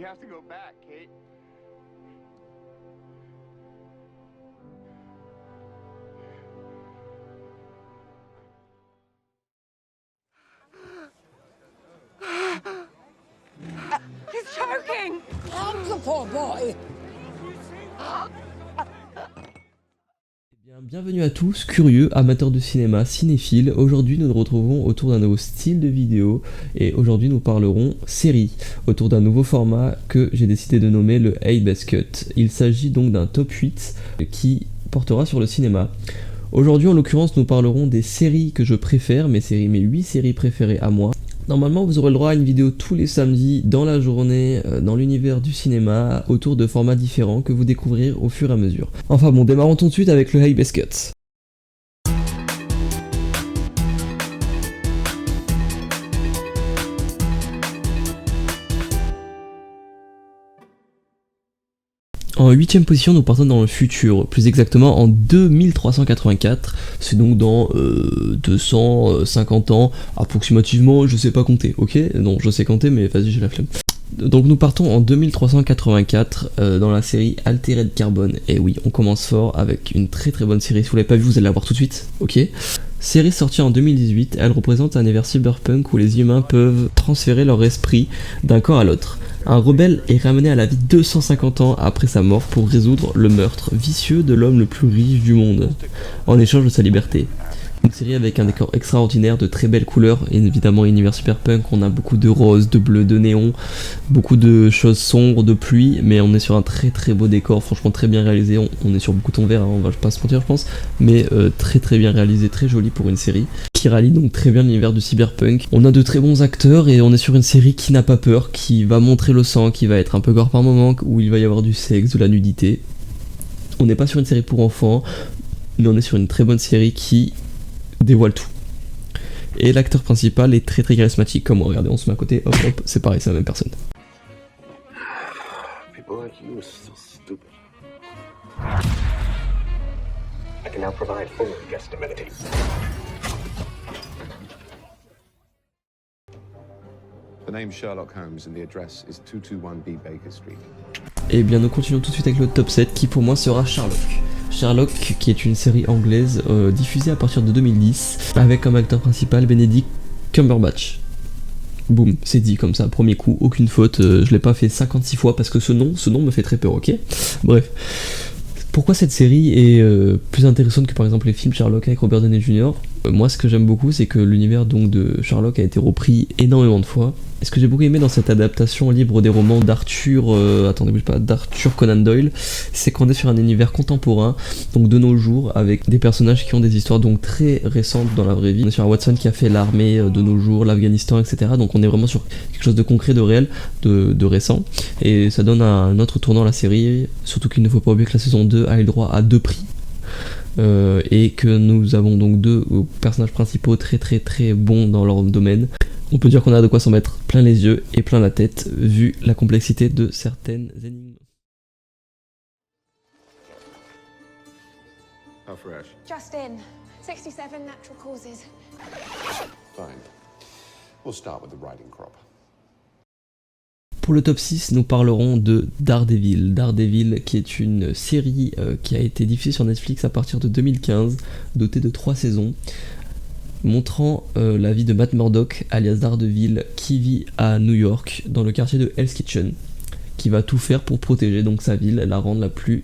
have to go back, Kate. He's choking! Help the poor boy! Bienvenue à tous, curieux, amateurs de cinéma, cinéphiles. Aujourd'hui nous nous retrouvons autour d'un nouveau style de vidéo et aujourd'hui nous parlerons série, autour d'un nouveau format que j'ai décidé de nommer le Hey Best Cut. Il s'agit donc d'un top 8 qui portera sur le cinéma. Aujourd'hui en l'occurrence nous parlerons des séries que je préfère, mes 8 séries préférées à moi. Normalement vous aurez le droit à une vidéo tous les samedis dans la journée, dans l'univers du cinéma, autour de formats différents que vous découvrirez au fur et à mesure. Enfin bon, démarrons tout de suite avec le Hey Best Cut. En 8ème position, nous partons dans le futur, plus exactement en 2384, c'est donc dans 250 ans, approximativement, je sais pas compter, ok? Non, je sais compter, mais vas-y, j'ai la flemme. Donc nous partons en 2384 dans la série Altered Carbon, et oui, on commence fort avec une très très bonne série, si vous l'avez pas vu, vous allez la voir tout de suite, ok? Série sortie en 2018, elle représente un univers cyberpunk où les humains peuvent transférer leur esprit d'un corps à l'autre. Un rebelle est ramené à la vie 250 ans après sa mort pour résoudre le meurtre vicieux de l'homme le plus riche du monde, en échange de sa liberté. Une série avec un décor extraordinaire, de très belles couleurs, et évidemment univers cyberpunk, on a beaucoup de rose, de bleu, de néon, beaucoup de choses sombres, de pluie, mais on est sur un très très beau décor, franchement très bien réalisé, on est sur beaucoup de ton vert, hein, on va pas se mentir je pense, mais très très bien réalisé, très joli pour une série, qui rallie donc très bien l'univers du cyberpunk. On a de très bons acteurs et on est sur une série qui n'a pas peur, qui va montrer le sang, qui va être un peu gore par moment, où il va y avoir du sexe, de la nudité. On n'est pas sur une série pour enfants, mais on est sur une très bonne série qui dévoile tout. Et l'acteur principal est très très charismatique, comme regardez, on se met à côté, hop hop, c'est pareil, c'est la même personne. People like you are so stupid. I can now provide full guest amenities. The name Sherlock Holmes and the address is 221B Baker Street. Et bien nous continuons tout de suite avec le top 7 qui pour moi sera Sherlock. Sherlock qui est une série anglaise diffusée à partir de 2010 avec comme acteur principal Benedict Cumberbatch. Boum, c'est dit comme ça, premier coup, aucune faute, je l'ai pas fait 56 fois parce que ce nom me fait très peur, ok? Bref. Pourquoi cette série est plus intéressante que par exemple les films Sherlock avec Robert Downey Jr. Moi ce que j'aime beaucoup c'est que l'univers donc de Sherlock a été repris énormément de fois. Et ce que j'ai beaucoup aimé dans cette adaptation libre des romans d'Arthur Conan Doyle, c'est qu'on est sur un univers contemporain, donc de nos jours, avec des personnages qui ont des histoires donc très récentes dans la vraie vie. On est sur un Watson qui a fait l'armée de nos jours, l'Afghanistan, etc. Donc on est vraiment sur quelque chose de concret, de réel, de récent. Et ça donne un autre tournant à la série, surtout qu'il ne faut pas oublier que la saison 2 a eu le droit à 2 prix. Et que nous avons donc 2 personnages principaux très très très bons dans leur domaine. On peut dire qu'on a de quoi s'en mettre plein les yeux et plein la tête vu la complexité de certaines énigmes. How fresh? Just in. 67 natural causes. Fine. We'll start with the riding crop. Pour le top 6, nous parlerons de Daredevil. Daredevil qui est une série qui a été diffusée sur Netflix à partir de 2015, dotée de 3 saisons, montrant la vie de Matt Murdock, alias Daredevil, qui vit à New York, dans le quartier de Hell's Kitchen, qui va tout faire pour protéger donc sa ville, la rendre la plus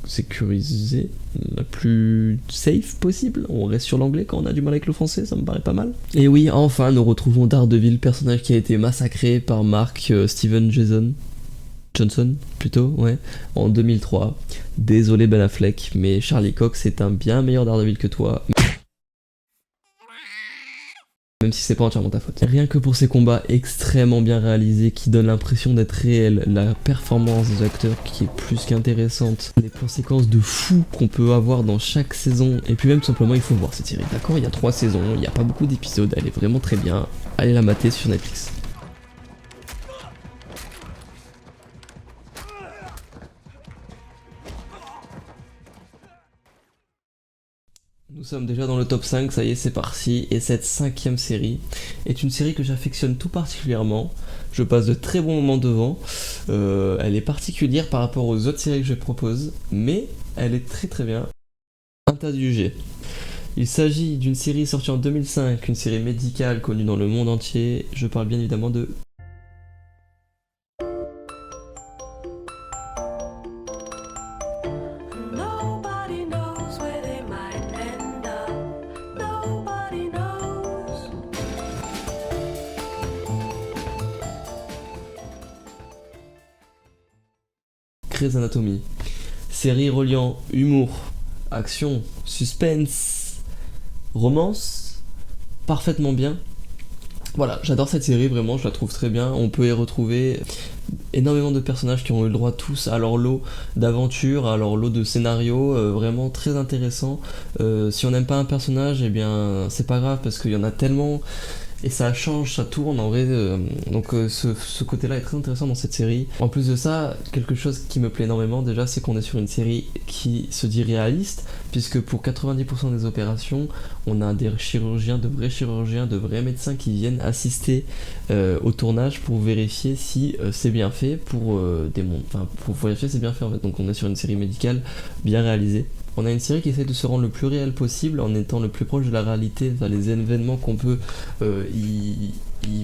sécurisée, la plus safe possible. On reste sur l'anglais quand on a du mal avec le français, ça me paraît pas mal. Et oui, enfin, nous retrouvons Daredevil, personnage qui a été massacré par Mark Steven Johnson, plutôt, ouais, en 2003. Désolé Ben Affleck, mais Charlie Cox est un bien meilleur Daredevil que toi. Même si c'est pas entièrement ta faute. Rien que pour ces combats extrêmement bien réalisés qui donnent l'impression d'être réels, la performance des acteurs qui est plus qu'intéressante, les plans séquences de fou qu'on peut avoir dans chaque saison, et puis même tout simplement il faut voir cette série, d'accord? Il y a 3 saisons, il n'y a pas beaucoup d'épisodes, elle est vraiment très bien, allez la mater sur Netflix. Nous sommes déjà dans le top 5, ça y est, c'est parti, et cette 5e série est une série que j'affectionne tout particulièrement. Je passe de très bons moments devant, Elle est particulière par rapport aux autres séries que je propose, mais elle est très très bien. Interdit du G. Il s'agit d'une série sortie en 2005, une série médicale connue dans le monde entier. Je parle bien évidemment de... Nobody knows where they might end up. Nobody knows. Grey's Anatomy. Série reliant humour, action, suspense, romance, parfaitement bien. Voilà, j'adore cette série, vraiment, je la trouve très bien. On peut y retrouver énormément de personnages qui ont eu le droit tous à leur lot d'aventures, à leur lot de scénarios, vraiment très intéressant. Si on n'aime pas un personnage, eh bien c'est pas grave parce qu'il y en a tellement et ça change, ça tourne en vrai. Donc ce côté-là est très intéressant dans cette série. En plus de ça, quelque chose qui me plaît énormément déjà, c'est qu'on est sur une série qui se dit réaliste, puisque pour 90% des opérations, on a des chirurgiens, de vrais médecins qui viennent assister au tournage pour vérifier si c'est bien fait, pour vérifier si c'est bien fait en fait. Donc on est sur une série médicale bien réalisée. On a une série qui essaie de se rendre le plus réel possible en étant le plus proche de la réalité, les événements qu'on peut y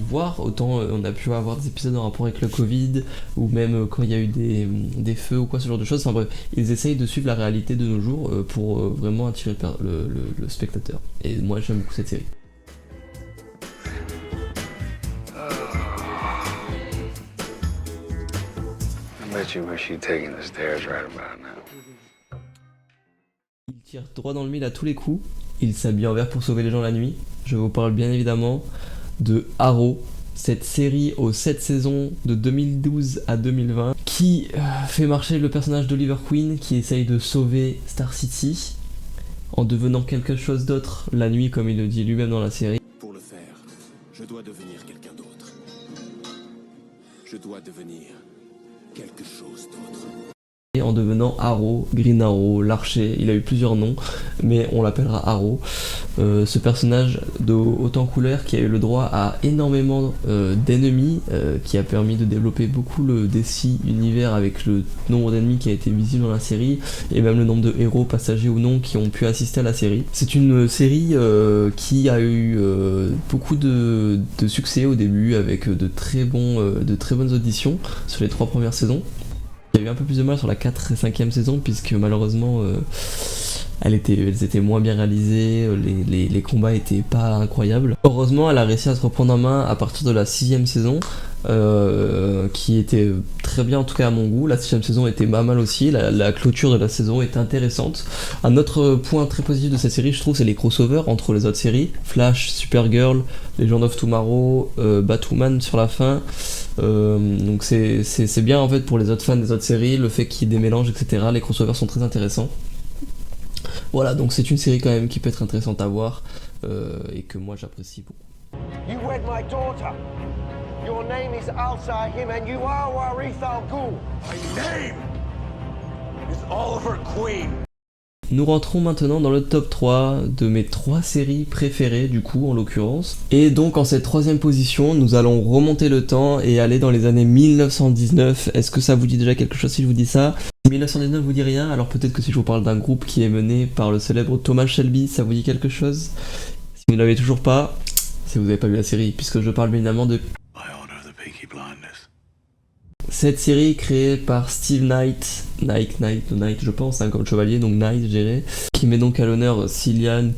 voir. Autant on a pu avoir des épisodes en rapport avec le Covid, ou même quand il y a eu des feux ou quoi, ce genre de choses. Enfin bref, ils essayent de suivre la réalité de nos jours pour vraiment attirer le spectateur. Et moi j'aime beaucoup cette série. I bet you wish you'd taken the stairs right about now. Il tire droit dans le mille à tous les coups. Il s'habille en vert pour sauver les gens la nuit. Je vous parle bien évidemment de Arrow, cette série aux 7 saisons de 2012 à 2020 qui fait marcher le personnage d'Oliver Queen qui essaye de sauver Star City en devenant quelque chose d'autre la nuit, comme il le dit lui-même dans la série. Pour le faire, je dois devenir quelqu'un d'autre. Je dois devenir quelque chose d'autre. Et en devenant Arrow, Green Arrow, l'Archer, il a eu plusieurs noms, mais on l'appellera Arrow. Ce personnage de haute en couleur qui a eu le droit à énormément d'ennemis, qui a permis de développer beaucoup le DC univers avec le nombre d'ennemis qui a été visible dans la série, et même le nombre de héros, passagers ou non, qui ont pu assister à la série. C'est une série qui a eu beaucoup de succès au début, avec de très bonnes auditions sur les 3 premières saisons. Il y a eu un peu plus de mal sur la 4 et 5e saison, puisque malheureusement elles étaient moins bien réalisées, les combats étaient pas incroyables. Heureusement, elle a réussi à se reprendre en main à partir de la 6e saison, qui était très bien en tout cas à mon goût. La 6e saison était pas mal aussi, la clôture de la saison était intéressante. Un autre point très positif de cette série, je trouve, c'est les crossovers entre les autres séries. Flash, Supergirl, Legend of Tomorrow, Batwoman sur la fin. Donc c'est bien en fait pour les autres fans des autres séries, le fait qu'il y ait des mélanges, etc. Les crossovers sont très intéressants. Voilà, donc c'est une série quand même qui peut être intéressante à voir et que moi j'apprécie beaucoup. You wed my daughter. Your name is Alsa Him and you are Warith Al Ghul. My name is Oliver Queen. Nous rentrons maintenant dans le top 3 de mes 3 séries préférées du coup en l'occurrence. Et donc en cette 3ème position, nous allons remonter le temps et aller dans les années 1919. Est-ce que ça vous dit déjà quelque chose si je vous dis ça ? 1919 vous dit rien, alors peut-être que si je vous parle d'un groupe qui est mené par le célèbre Thomas Shelby, ça vous dit quelque chose ? Si vous ne l'avez toujours pas, si vous n'avez pas vu la série, puisque je parle bien évidemment de... Cette série créée par Steve Knight, je pense, hein, comme le chevalier, donc Knight, je dirais, qui met donc à l'honneur Cillian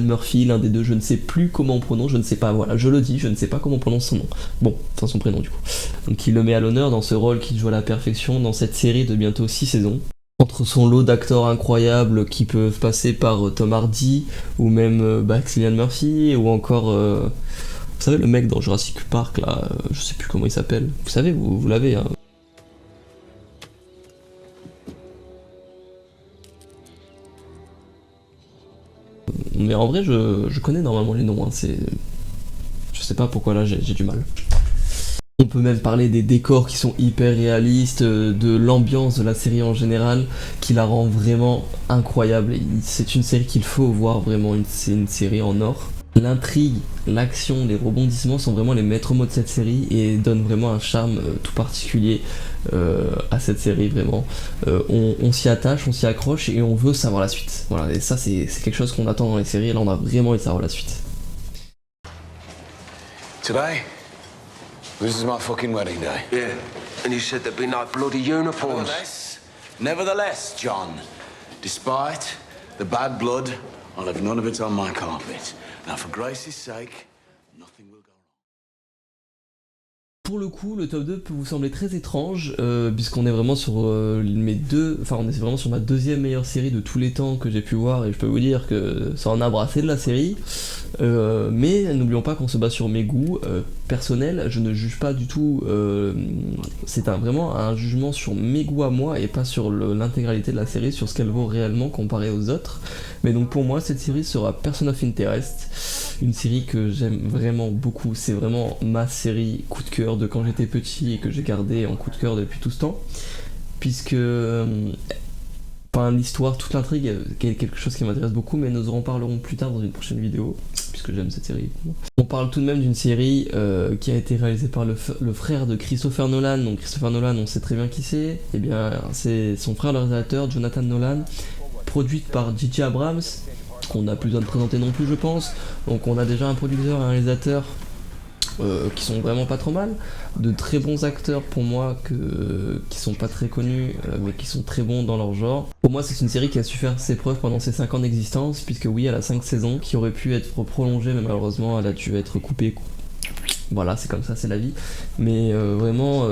Murphy, l'un des deux, je ne sais plus comment on prononce, je ne sais pas, voilà, je le dis, je ne sais pas comment on prononce son nom. Bon, enfin son prénom du coup. Donc il le met à l'honneur dans ce rôle qu'il joue à la perfection dans cette série de bientôt 6 saisons. Entre son lot d'acteurs incroyables qui peuvent passer par Tom Hardy, ou même Cillian Murphy, ou encore... vous savez le mec dans Jurassic Park là, je sais plus comment il s'appelle, vous savez, vous l'avez hein. Mais en vrai je connais normalement les noms, hein. Je sais pas pourquoi là j'ai du mal. On peut même parler des décors qui sont hyper réalistes, de l'ambiance de la série en général, qui la rend vraiment incroyable. C'est une série qu'il faut voir vraiment, c'est une série en or. L'intrigue, l'action, les rebondissements sont vraiment les maîtres mots de cette série et donnent vraiment un charme tout particulier à cette série, vraiment. On s'y attache, on s'y accroche et on veut savoir la suite. Voilà, et ça c'est quelque chose qu'on attend dans les séries et là on a vraiment envie de savoir la suite. Today, this is my fucking wedding day. Yeah, and you said there'd be no bloody uniforms. Nevertheless, John, despite the bad blood, I'll have none of it on my carpet. Now, for Grace's sake, nothing will go wrong. Pour le coup, le top 2 peut vous sembler très étrange, puisqu'on est vraiment sur on est vraiment sur ma deuxième meilleure série de tous les temps que j'ai pu voir, et je peux vous dire que ça en a brassé de la série. Mais n'oublions pas qu'on se base sur mes goûts personnels, je ne juge pas du tout, c'est vraiment un jugement sur mes goûts à moi et pas sur l'intégralité de la série, sur ce qu'elle vaut réellement comparée aux autres. Mais donc pour moi cette série sera Person of Interest, une série que j'aime vraiment beaucoup, c'est vraiment ma série coup de cœur de quand j'étais petit et que j'ai gardé en coup de cœur depuis tout ce temps, puisque l'histoire, toute l'intrigue est quelque chose qui m'intéresse beaucoup, mais nous en parlerons plus tard dans une prochaine vidéo, puisque j'aime cette série. On parle tout de même d'une série qui a été réalisée par le frère de Christopher Nolan. Donc Christopher Nolan, on sait très bien qui c'est. Eh bien, c'est son frère le réalisateur, Jonathan Nolan, produite par J.J. Abrams, qu'on n'a plus besoin de présenter non plus, je pense. Donc on a déjà un producteur et un réalisateur qui sont vraiment pas trop mal, de très bons acteurs pour moi qui sont pas très connus mais qui sont très bons dans leur genre. Pour moi c'est une série qui a su faire ses preuves pendant ses 5 ans d'existence, puisque oui elle a 5 saisons qui auraient pu être prolongées, mais malheureusement elle a dû être coupée. Voilà, c'est comme ça, c'est la vie. Mais vraiment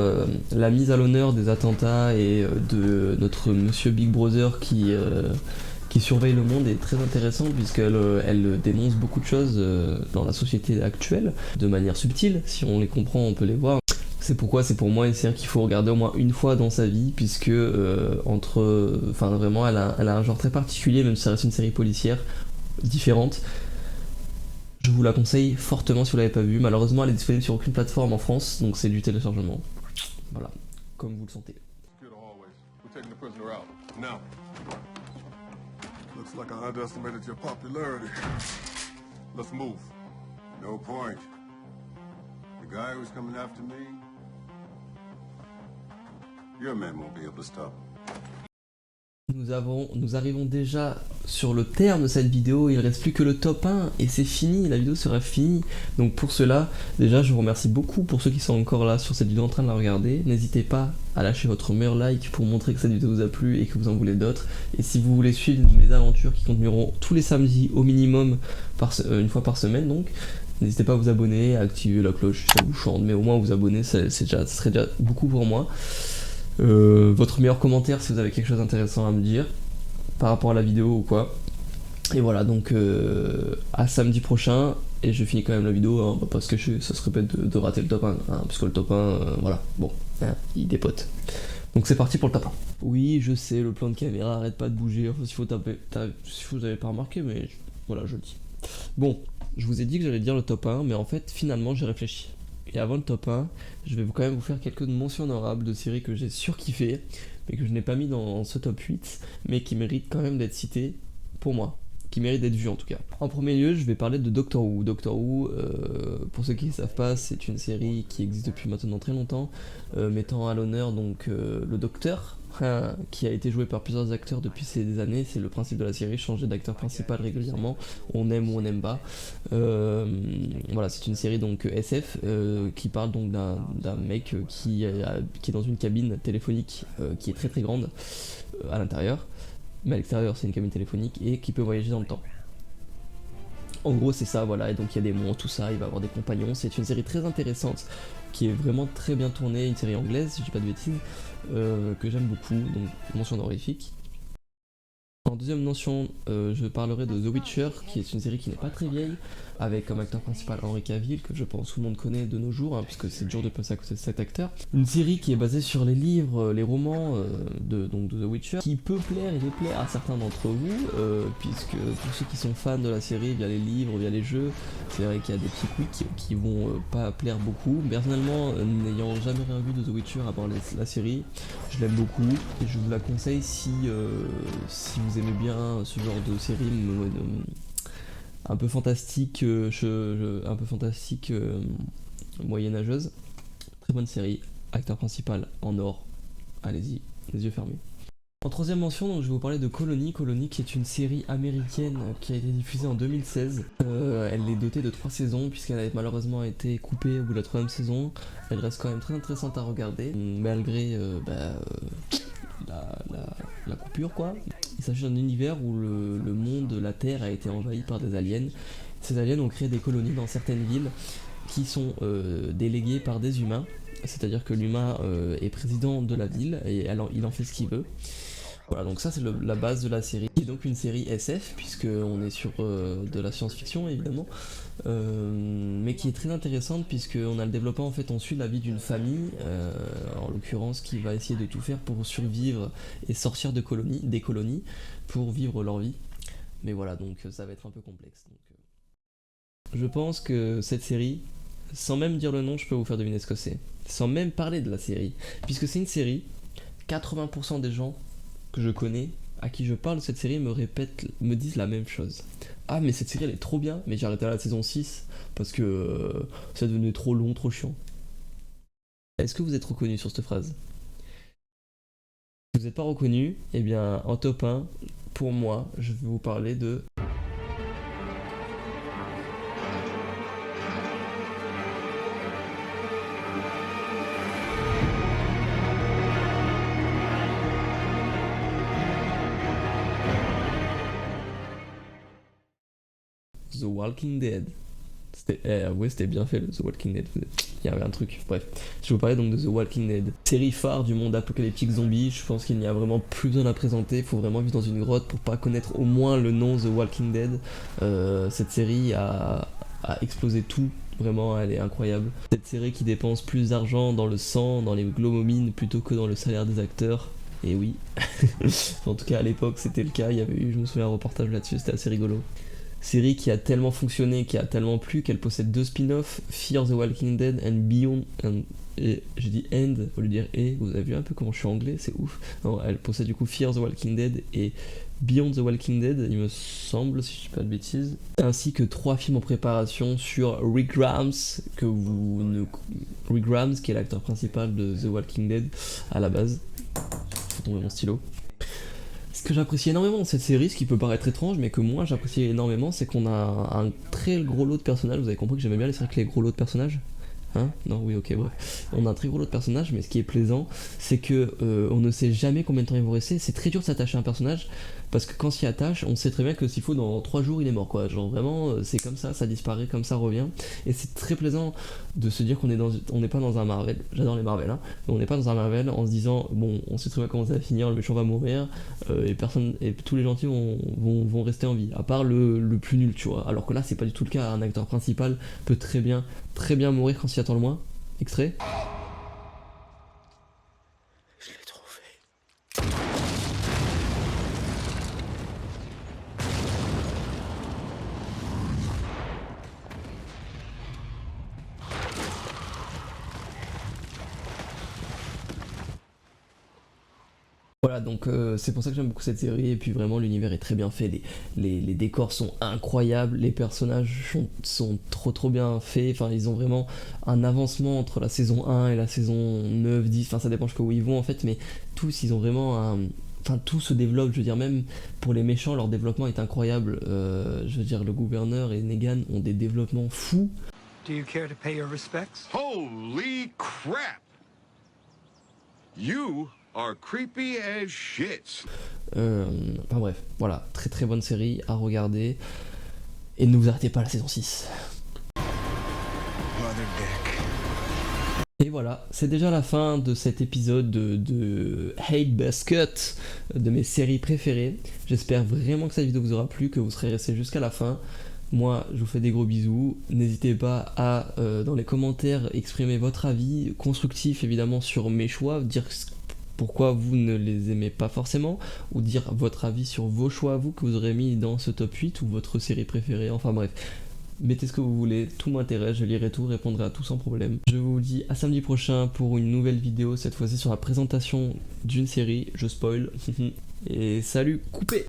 la mise à l'honneur des attentats et de notre monsieur Big Brother qui surveille le monde est très intéressante, puisqu'elle dénonce beaucoup de choses dans la société actuelle, de manière subtile. Si on les comprend, on peut les voir. C'est pourquoi c'est pour moi une série qu'il faut regarder au moins une fois dans sa vie, puisque vraiment elle a un genre très particulier, même si ça reste une série policière différente. Je vous la conseille fortement si vous l'avez pas vue. Malheureusement elle est disponible sur aucune plateforme en France, donc c'est du téléchargement. Voilà, comme vous le sentez. Looks like I underestimated your popularity. Let's move. No point. The guy who's coming after me, your man won't be able to stop him. Nous arrivons déjà sur le terme de cette vidéo, il ne reste plus que le top 1 et c'est fini, la vidéo sera finie. Donc pour cela, déjà je vous remercie beaucoup pour ceux qui sont encore là sur cette vidéo en train de la regarder. N'hésitez pas à lâcher votre meilleur like pour montrer que cette vidéo vous a plu et que vous en voulez d'autres. Et si vous voulez suivre mes aventures qui continueront tous les samedis au minimum, une fois par semaine donc, n'hésitez pas à vous abonner, à activer la cloche si ça vous chante, mais au moins vous abonner, ce serait déjà beaucoup pour moi. Votre meilleur commentaire si vous avez quelque chose d'intéressant à me dire par rapport à la vidéo ou quoi. Et voilà, donc à samedi prochain. Et je finis quand même la vidéo hein, parce que ça se répète de rater le top 1 hein, parce que le top 1 voilà, bon hein, il dépote. Donc c'est parti pour le top 1. Oui, je sais, le plan de caméra arrête pas de bouger. Enfin, si vous avez pas remarqué, mais voilà, je le dis. Bon, je vous ai dit que j'allais dire le top 1, mais en fait finalement j'ai réfléchi. Et avant le top 1, je vais quand même vous faire quelques mentions honorables de séries que j'ai surkiffé, mais que je n'ai pas mis dans ce top 8, mais qui méritent quand même d'être citées pour moi, qui méritent d'être vues en tout cas. En premier lieu, je vais parler de Doctor Who. Doctor Who, pour ceux qui ne savent pas, c'est une série qui existe depuis maintenant très longtemps, mettant à l'honneur donc le Docteur, qui a été joué par plusieurs acteurs depuis ces années. C'est le principe de la série, changer d'acteur principal régulièrement, on aime ou on n'aime pas. Voilà, c'est une série donc SF qui parle donc d'un mec qui est dans une cabine téléphonique qui est très très grande à l'intérieur, mais à l'extérieur c'est une cabine téléphonique et qui peut voyager dans le temps. En gros c'est ça, voilà, et donc il y a des monstres, tout ça, il va avoir des compagnons. C'est une série très intéressante qui est vraiment très bien tournée, une série anglaise si je dis pas de bêtises, que j'aime beaucoup, donc mention honorifique. En deuxième mention, je parlerai de The Witcher, qui est une série qui n'est pas très vieille, avec comme acteur principal Henry Cavill, que je pense tout le monde connaît de nos jours, hein, puisque c'est dur de passer à côté de cet acteur. Une série qui est basée sur les livres, les romans de The Witcher, qui peut plaire et déplaire à certains d'entre vous, puisque pour ceux qui sont fans de la série via les livres, via les jeux, c'est vrai qu'il y a des petits tweaks qui vont pas plaire beaucoup. Personnellement, n'ayant jamais rien vu de The Witcher à part la série, je l'aime beaucoup et je vous la conseille si vous aimez bien ce genre de série un peu fantastique, moyenâgeuse. Très bonne série, acteur principal en or, allez-y, les yeux fermés. En troisième mention, donc, je vais vous parler de Colony. Colony qui est une série américaine qui a été diffusée en 2016. Elle est dotée de 3 saisons puisqu'elle a malheureusement été coupée au bout de la 3ème saison. Elle reste quand même très intéressante à regarder malgré la coupure quoi. Il s'agit d'un univers où le monde, la Terre a été envahi par des aliens. Ces aliens ont créé des colonies dans certaines villes qui sont déléguées par des humains. C'est-à-dire que l'humain est président de la ville et il en fait ce qu'il veut. Voilà, donc ça c'est la base de la série. C'est donc une série SF, puisqu'on est sur de la science-fiction évidemment, mais qui est très intéressante puisqu'on a le développement, en fait on suit la vie d'une famille, en l'occurrence qui va essayer de tout faire pour survivre et sortir des colonies, pour vivre leur vie. Mais voilà, donc ça va être un peu complexe. Je pense que cette série, sans même dire le nom, je peux vous faire deviner ce que c'est. Sans même parler de la série. Puisque c'est une série, 80% des gens que je connais, à qui je parle de cette série, me disent la même chose. Ah mais cette série elle est trop bien, mais j'ai arrêté à la saison 6 parce que ça devenait trop long, trop chiant. Est-ce que vous êtes reconnu sur cette phrase? Si vous n'êtes pas reconnu, eh bien en top 1, pour moi, je vais vous parler de... The Walking Dead. C'était bien fait le The Walking Dead. Il y avait un truc. Bref, je vais vous parler donc de The Walking Dead. Série phare du monde apocalyptique zombie. Je pense qu'il n'y a vraiment plus besoin de la présenter. Il faut vraiment vivre dans une grotte pour pas connaître au moins le nom The Walking Dead. Cette série a explosé tout. Vraiment, elle est incroyable. Cette série qui dépense plus d'argent dans le sang, dans les globomines, plutôt que dans le salaire des acteurs. Et oui. En tout cas, à l'époque, c'était le cas. Il y avait eu, je me souviens, un reportage là-dessus. C'était assez rigolo. Série qui a tellement fonctionné, qui a tellement plu qu'elle possède 2 spin-offs, Fear the Walking Dead and Beyond. Et j'ai dit End au lieu de dire et. Vous avez vu un peu comment je suis anglais, c'est ouf. Non, elle possède du coup Fear the Walking Dead et Beyond the Walking Dead, il me semble, si je dis pas de bêtises. Ainsi que 3 films en préparation sur Rick Grimes, Rick Grimes qui est l'acteur principal de The Walking Dead à la base. Faut tomber mon stylo. Ce que j'apprécie énormément dans cette série, ce qui peut paraître étrange, mais que moi j'apprécie énormément, c'est qu'on a un très gros lot de personnages. Vous avez compris que j'aimais bien les séries avec les gros lots de personnages? Hein? Non, oui, ok, bref. On a un très gros lot de personnages, mais ce qui est plaisant, c'est que on ne sait jamais combien de temps ils vont rester. C'est très dur de s'attacher à un personnage, parce que quand s'y attache, on sait très bien que s'il faut, dans 3 jours, il est mort, quoi. Genre vraiment, c'est comme ça disparaît, comme ça revient. Et c'est très plaisant de se dire qu'on n'est pas dans un Marvel. J'adore les Marvel, hein. Mais on n'est pas dans un Marvel en se disant, bon, on sait très bien comment ça va finir, le méchant va mourir, et tous les gentils vont rester en vie, à part le plus nul, tu vois. Alors que là, c'est pas du tout le cas. Un acteur principal peut très bien mourir quand s'y attend le moins. Extrait. Je l'ai trouvé. Voilà, donc c'est pour ça que j'aime beaucoup cette série, et puis vraiment l'univers est très bien fait, les décors sont incroyables, les personnages sont trop bien faits, enfin ils ont vraiment un avancement entre la saison 1 et la saison 9, 10, enfin ça dépend jusqu'où ils vont en fait, mais tous ils ont vraiment Enfin tout se développe, je veux dire même pour les méchants leur développement est incroyable, je veux dire le gouverneur et Negan ont des développements fous. Do you care to pay your respects? Holy crap! You are creepy as shit. Enfin bref, voilà, très bonne série à regarder. Et ne vous arrêtez pas à la saison 6. Et voilà, c'est déjà la fin de cet épisode de Hate Basket, de mes séries préférées. J'espère vraiment que cette vidéo vous aura plu, que vous serez restés jusqu'à la fin. Moi, je vous fais des gros bisous. N'hésitez pas à, dans les commentaires, exprimer votre avis constructif évidemment sur mes choix, dire pourquoi vous ne les aimez pas forcément, ou dire votre avis sur vos choix à vous que vous aurez mis dans ce top 8 ou votre série préférée, enfin bref. Mettez ce que vous voulez, tout m'intéresse, je lirai tout, répondrai à tout sans problème. Je vous dis à samedi prochain pour une nouvelle vidéo, cette fois-ci sur la présentation d'une série, je spoil. Et salut, coupé!